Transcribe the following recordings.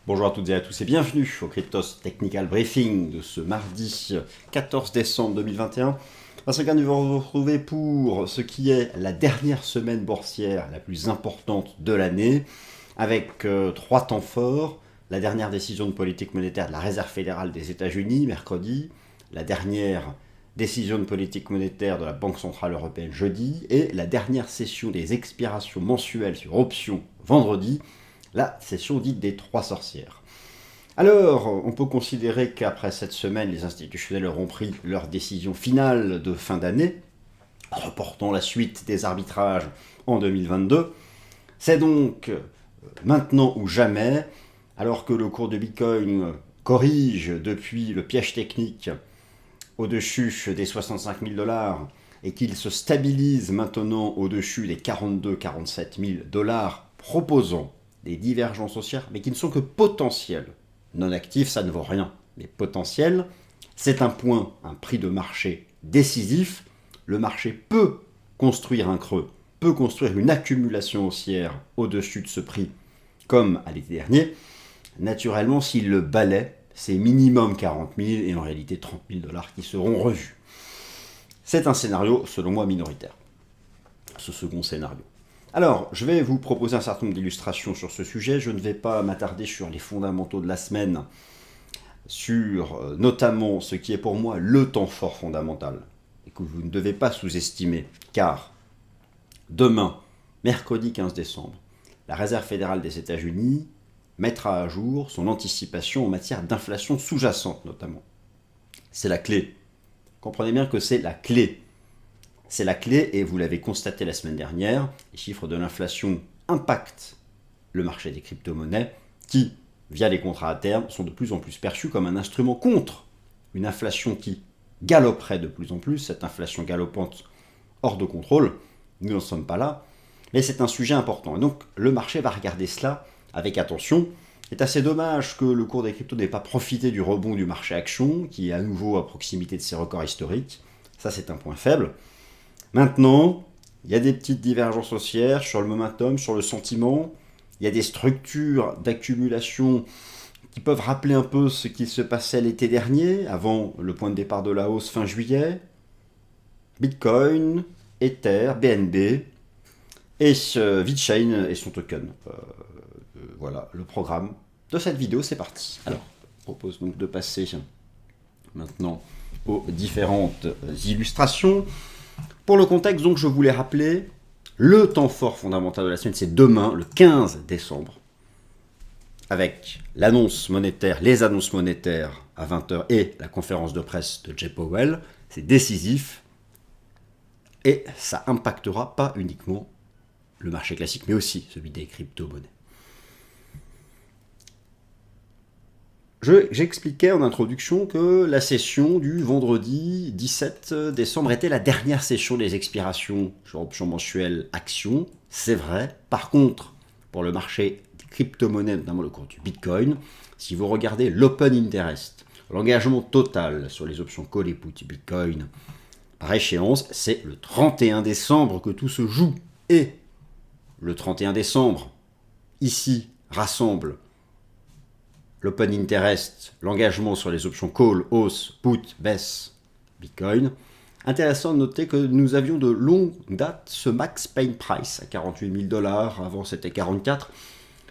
Bonjour à toutes et à tous et bienvenue au Cryptos Technical Briefing de ce mardi 14 décembre 2021. Parce que nous allons vous retrouver pour ce qui est la dernière semaine boursière la plus importante de l'année, avec trois temps forts. La dernière décision de politique monétaire de la Réserve fédérale des États-Unis, mercredi. La dernière décision de politique monétaire de la Banque centrale européenne, jeudi. Et la dernière session des expirations mensuelles sur options, vendredi. La session dite des trois sorcières. Alors, on peut considérer qu'après cette semaine, les institutionnels auront pris leur décision finale de fin d'année, reportant la suite des arbitrages en 2022. C'est donc maintenant ou jamais, alors que le cours de Bitcoin corrige depuis le piège technique au-dessus des 65 000 dollars et qu'il se stabilise maintenant au-dessus des 42-47 000 dollars, proposant des divergences haussières, mais qui ne sont que potentielles. Non actifs, ça ne vaut rien, mais potentielles. C'est un point, un prix de marché décisif. Le marché peut construire un creux, peut construire une accumulation haussière au-dessus de ce prix, comme à l'été dernier. Naturellement, s'il le balaie, c'est minimum 40 000 et en réalité 30 000 dollars qui seront revus. C'est un scénario, selon moi, minoritaire. Ce second scénario. Alors, je vais vous proposer un certain nombre d'illustrations sur ce sujet. Je ne vais pas m'attarder sur les fondamentaux de la semaine, sur notamment ce qui est pour moi le temps fort fondamental, et que vous ne devez pas sous-estimer, car demain, mercredi 15 décembre, la Réserve fédérale des États-Unis mettra à jour son anticipation en matière d'inflation sous-jacente notamment. C'est la clé. Comprenez bien que c'est la clé. C'est la clé et vous l'avez constaté la semaine dernière, les chiffres de l'inflation impactent le marché des crypto-monnaies qui, via les contrats à terme, sont de plus en plus perçus comme un instrument contre une inflation qui galoperait de plus en plus, cette inflation galopante hors de contrôle. Nous n'en sommes pas là, mais c'est un sujet important. Et donc le marché va regarder cela avec attention. C'est assez dommage que le cours des cryptos n'ait pas profité du rebond du marché action, qui est à nouveau à proximité de ses records historiques. Ça, c'est un point faible. Maintenant, il y a des petites divergences haussières sur le momentum, sur le sentiment. Il y a des structures d'accumulation qui peuvent rappeler un peu ce qui se passait l'été dernier, avant le point de départ de la hausse fin juillet. Bitcoin, Ether, BNB et VeChain et son token. Voilà le programme de cette vidéo, c'est parti. Alors, je propose donc de passer maintenant aux différentes illustrations. Pour le contexte, donc, je voulais rappeler, le temps fort fondamental de la semaine, c'est demain, le 15 décembre, avec l'annonce monétaire, les annonces monétaires à 20h et la conférence de presse de Jay Powell. C'est décisif et ça impactera pas uniquement le marché classique, mais aussi celui des crypto-monnaies. J'expliquais en introduction que la session du vendredi 17 décembre était la dernière session des expirations sur options mensuelles actions. C'est vrai. Par contre, pour le marché des crypto-monnaies, notamment le cours du Bitcoin, si vous regardez l'open interest, l'engagement total sur les options call et put Bitcoin par échéance, c'est le 31 décembre que tout se joue. Et le 31 décembre, ici, rassemble l'open interest, l'engagement sur les options call, hausse, put, baisse, Bitcoin. Intéressant de noter que nous avions de longue date ce max pain price à 48 000 dollars, avant c'était 44.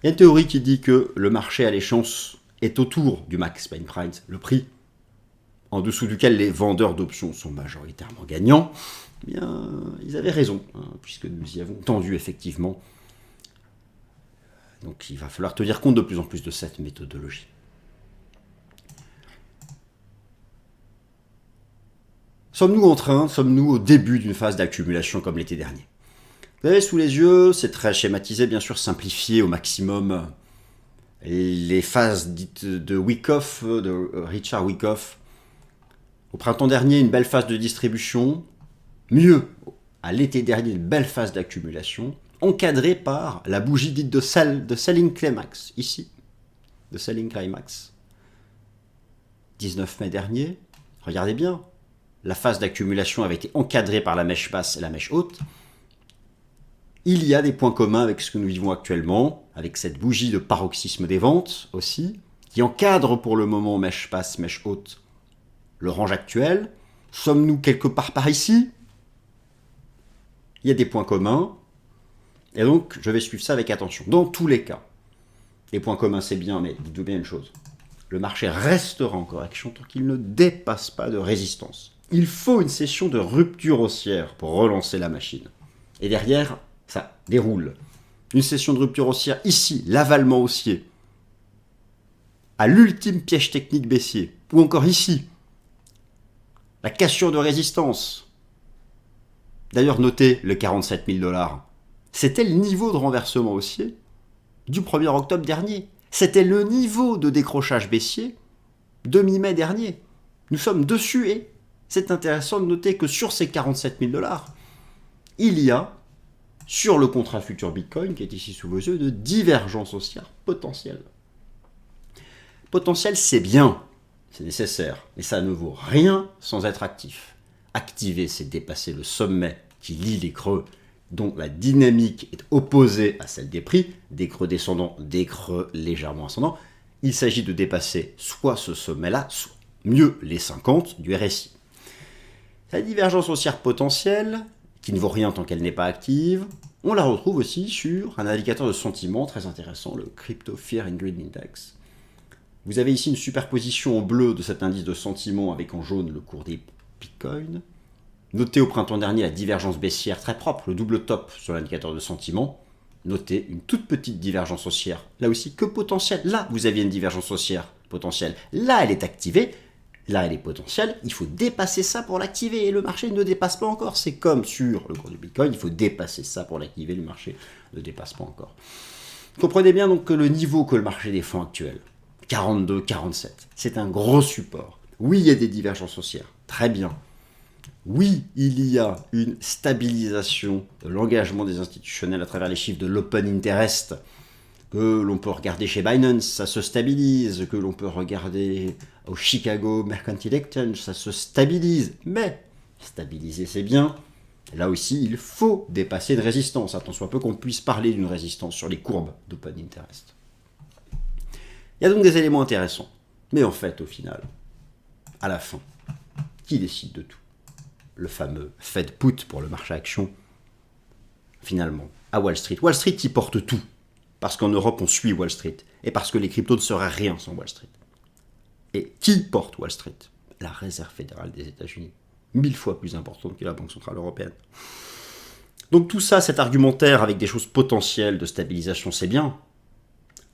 Il y a une théorie qui dit que le marché à l'échéance est autour du max pain price, le prix en dessous duquel les vendeurs d'options sont majoritairement gagnants. Eh bien, ils avaient raison, puisque nous y avons tendu effectivement. Donc il va falloir tenir compte de plus en plus de cette méthodologie. Sommes-nous au début d'une phase d'accumulation comme l'été dernier? Vous avez sous les yeux, c'est très schématisé, bien sûr, simplifié au maximum, les phases dites de Wyckoff, de Richard Wyckoff. Au printemps dernier, une belle phase de distribution. Mieux, à l'été dernier, une belle phase d'accumulation, encadrée par la bougie dite de Selling Climax, ici, de Selling Climax. 19 mai dernier, regardez bien, la phase d'accumulation avait été encadrée par la mèche basse et la mèche haute. Il y a des points communs avec ce que nous vivons actuellement, avec cette bougie de paroxysme des ventes aussi, qui encadre pour le moment mèche basse, mèche haute, le range actuel. Sommes-nous quelque part par ici? Il y a des points communs, et donc je vais suivre ça avec attention. Dans tous les cas, les points communs c'est bien, mais dites-vous bien une chose, le marché restera en correction tant qu'il ne dépasse pas de résistance. Il faut une session de rupture haussière pour relancer la machine. Et derrière, ça déroule. Une session de rupture haussière ici, l'avalement haussier, à l'ultime piège technique baissier, ou encore ici, la cassure de résistance. D'ailleurs, notez le 47 000 $. C'était le niveau de renversement haussier du 1er octobre dernier. C'était le niveau de décrochage baissier de mi-mai dernier. Nous sommes dessus et c'est intéressant de noter que sur ces 47 000 $, il y a, sur le contrat futur Bitcoin, qui est ici sous vos yeux, de divergence haussière potentielle. Potentiel, c'est bien, c'est nécessaire, mais ça ne vaut rien sans être actif. Activer, c'est dépasser le sommet qui lie les creux, dont la dynamique est opposée à celle des prix, des creux descendants, des creux légèrement ascendants. Il s'agit de dépasser soit ce sommet-là, soit mieux les 50 du RSI. La divergence haussière potentielle, qui ne vaut rien tant qu'elle n'est pas active, on la retrouve aussi sur un indicateur de sentiment très intéressant, le Crypto Fear and Greed Index. Vous avez ici une superposition en bleu de cet indice de sentiment avec en jaune le cours des bitcoins. Notez au printemps dernier la divergence baissière très propre, le double top sur l'indicateur de sentiment. Notez une toute petite divergence haussière, là aussi que potentielle. Là, vous aviez une divergence haussière potentielle. Là, elle est activée. Là, elle est potentielle. Il faut dépasser ça pour l'activer et le marché ne dépasse pas encore. C'est comme sur le cours du Bitcoin, il faut dépasser ça pour l'activer. Le marché ne dépasse pas encore. Comprenez bien donc que le niveau que le marché défend actuel, 42, 47, c'est un gros support. Oui, il y a des divergences haussières. Très bien. Oui, il y a une stabilisation de l'engagement des institutionnels à travers les chiffres de l'open interest que l'on peut regarder chez Binance, ça se stabilise, que l'on peut regarder au Chicago Mercantile Exchange, ça se stabilise. Mais stabiliser, c'est bien. Là aussi, il faut dépasser une résistance. Attends, soit peu qu'on puisse parler d'une résistance sur les courbes d'open interest. Il y a donc des éléments intéressants. Mais en fait, au final, à la fin, qui décide de tout? Le fameux Fed Put pour le marché action, finalement, à Wall Street. Wall Street qui porte tout. Parce qu'en Europe, on suit Wall Street. Et parce que les cryptos ne seraient rien sans Wall Street. Et qui porte Wall Street? La Réserve fédérale des États-Unis. 1000 fois plus importante que la Banque centrale européenne. Donc tout ça, cet argumentaire avec des choses potentielles de stabilisation, c'est bien.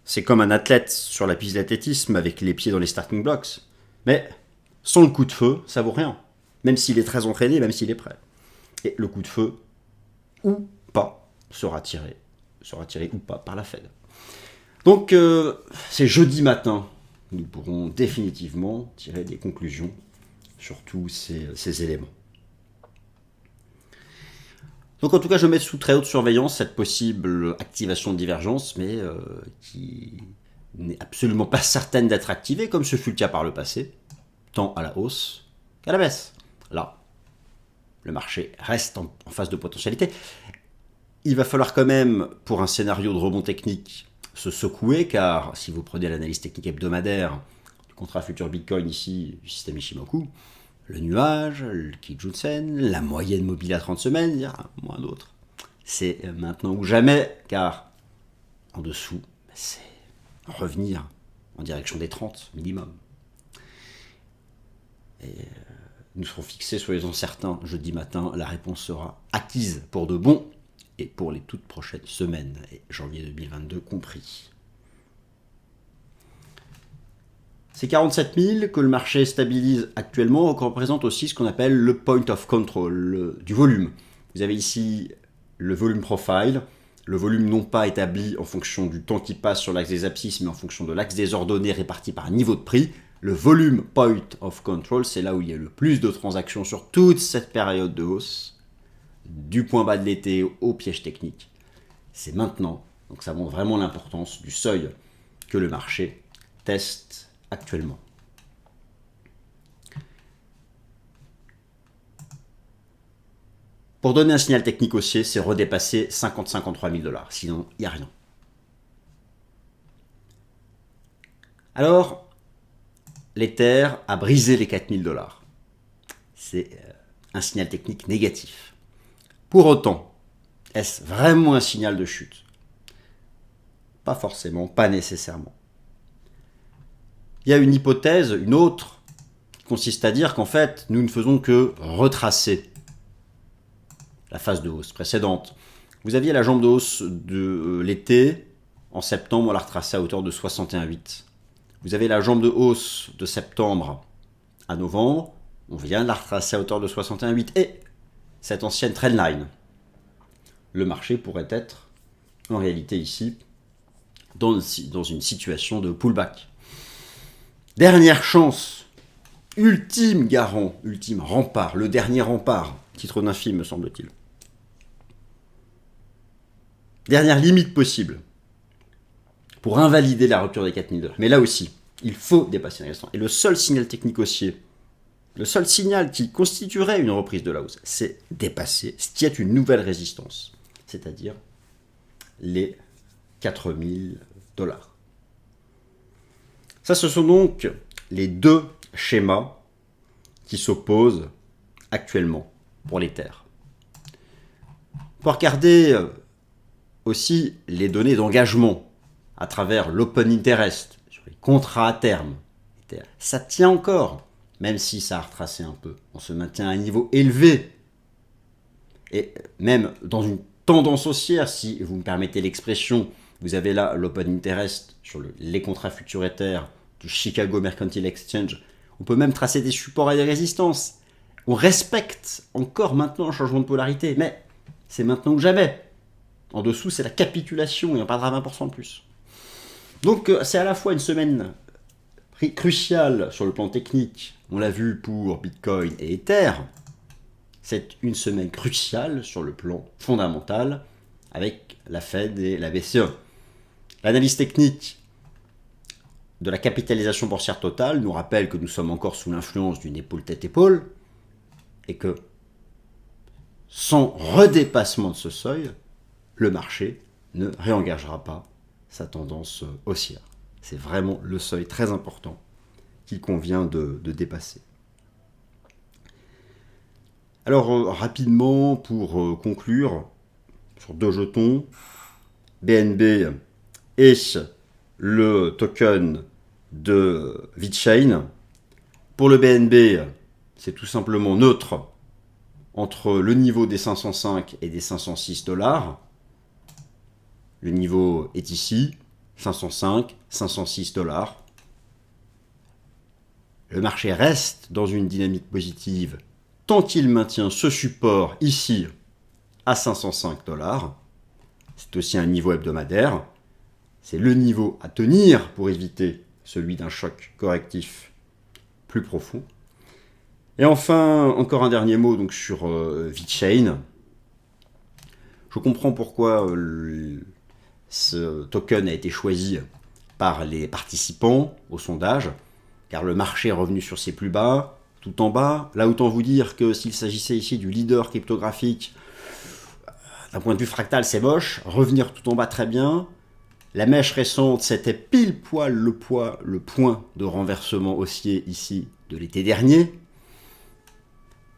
C'est comme un athlète sur la piste d'athlétisme avec les pieds dans les starting blocks. Mais sans le coup de feu, ça vaut rien. Même s'il est très entraîné, même s'il est prêt. Et le coup de feu, ou pas, sera tiré ou pas par la Fed. Donc c'est jeudi matin, nous pourrons définitivement tirer des conclusions sur tous ces éléments. Donc en tout cas, je mets sous très haute surveillance cette possible activation de divergence, mais qui n'est absolument pas certaine d'être activée, comme ce fut le cas par le passé, tant à la hausse qu'à la baisse. Là, le marché reste en phase de potentialité. Il va falloir quand même, pour un scénario de rebond technique, se secouer, car si vous prenez l'analyse technique hebdomadaire du contrat futur Bitcoin ici, du système Ishimoku, le nuage, le Kijun-sen, la moyenne mobile à 30 semaines, il y a moins d'autres. C'est maintenant ou jamais, car en dessous, c'est revenir en direction des 30 minimum. Et nous serons fixés, soyez-en certains, jeudi matin, la réponse sera acquise pour de bon et pour les toutes prochaines semaines, et janvier 2022 compris. Ces 47 000 que le marché stabilise actuellement représentent aussi ce qu'on appelle le point of control, du volume. Vous avez ici le volume profile, le volume non pas établi en fonction du temps qui passe sur l'axe des abscisses, mais en fonction de l'axe des ordonnées répartis par niveau de prix. Le volume point of control, c'est là où il y a le plus de transactions sur toute cette période de hausse, du point bas de l'été au piège technique. C'est maintenant, donc ça montre vraiment l'importance du seuil que le marché teste actuellement. Pour donner un signal technique haussier, c'est redépasser 50-53 000 $. Sinon, il n'y a rien. Alors, l'Ether a brisé les 4 000 $. C'est un signal technique négatif. Pour autant, est-ce vraiment un signal de chute? Pas forcément, pas nécessairement. Il y a une hypothèse, une autre, qui consiste à dire qu'en fait, nous ne faisons que retracer la phase de hausse précédente. Vous aviez la jambe de hausse de l'été, en septembre, on l'a retracée à hauteur de 61,8. Vous avez la jambe de hausse de septembre à novembre, on vient de la retracer à hauteur de 61,8. Et cette ancienne trendline, le marché pourrait être en réalité ici dans une situation de pullback. Dernière chance, ultime garant, ultime rempart, le dernier rempart, titre d'un film me semble-t-il. Dernière limite possible pour invalider la rupture des 4 000 $. Mais là aussi, il faut dépasser la résistance. Et le seul signal technique haussier, le seul signal qui constituerait une reprise de la hausse, c'est dépasser ce qui est une nouvelle résistance, c'est-à-dire les 4 000 $. Ça, ce sont donc les deux schémas qui s'opposent actuellement pour l'Ether. Pour regarder aussi les données d'engagement à travers l'open interest, sur les contrats à terme, ça tient encore, même si ça a retracé un peu. On se maintient à un niveau élevé. Et même dans une tendance haussière, si vous me permettez l'expression, vous avez là l'open interest sur les contrats futurs Ether du Chicago Mercantile Exchange. On peut même tracer des supports et des résistances. On respecte encore maintenant un changement de polarité, mais c'est maintenant que jamais. En dessous, c'est la capitulation et on perdra 20% de plus. Donc, c'est à la fois une semaine cruciale sur le plan technique, on l'a vu pour Bitcoin et Ether. C'est une semaine cruciale sur le plan fondamental avec la Fed et la BCE. L'analyse technique de la capitalisation boursière totale nous rappelle que nous sommes encore sous l'influence d'une épaule tête-épaule et que sans redépassement de ce seuil, le marché ne réengagera pas sa tendance haussière. C'est vraiment le seuil très important qu'il convient de dépasser. Alors rapidement, pour conclure, sur deux jetons, BNB et le token de VeChain. Pour le BNB, c'est tout simplement neutre entre le niveau des 505 et des 506 $. Le niveau est ici, 505, 506 $. Le marché reste dans une dynamique positive tant qu'il maintient ce support ici à 505 $. C'est aussi un niveau hebdomadaire. C'est le niveau à tenir pour éviter celui d'un choc correctif plus profond. Et enfin, encore un dernier mot donc sur VeChain. Je comprends pourquoi ce token a été choisi par les participants au sondage, car le marché est revenu sur ses plus bas, tout en bas. Là, autant vous dire que s'il s'agissait ici du leader cryptographique, d'un point de vue fractal, c'est moche. Revenir tout en bas, très bien. La mèche récente, c'était pile poil le point de renversement haussier ici de l'été dernier.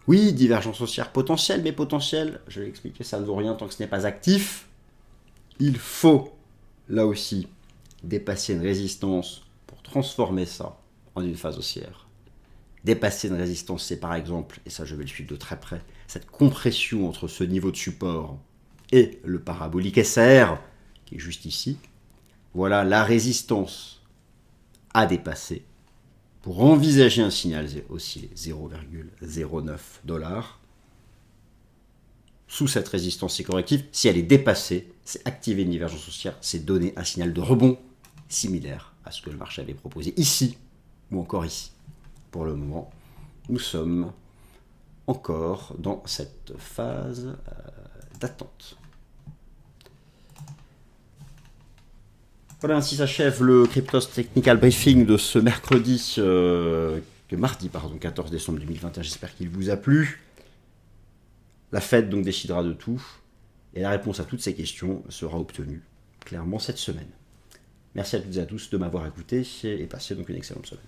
Oui, divergence haussière potentielle, mais potentielle, je vais expliquer, ça ne vaut rien tant que ce n'est pas actif. Il faut, là aussi, dépasser une résistance pour transformer ça en une phase haussière. Dépasser une résistance, c'est par exemple, et ça je vais le suivre de très près, cette compression entre ce niveau de support et le parabolique SR, qui est juste ici. Voilà la résistance à dépasser pour envisager un signal haussier 0,09 $. Sous cette résistance et corrective, si elle est dépassée, c'est activer une divergence haussière, c'est donner un signal de rebond similaire à ce que le marché avait proposé ici ou encore ici. Pour le moment, nous sommes encore dans cette phase d'attente. Voilà, ainsi s'achève le Cryptos Technical Briefing de ce mardi 14 décembre 2021. J'espère qu'il vous a plu. La Fed donc décidera de tout, et la réponse à toutes ces questions sera obtenue clairement cette semaine. Merci à toutes et à tous de m'avoir écouté, et passez donc une excellente semaine.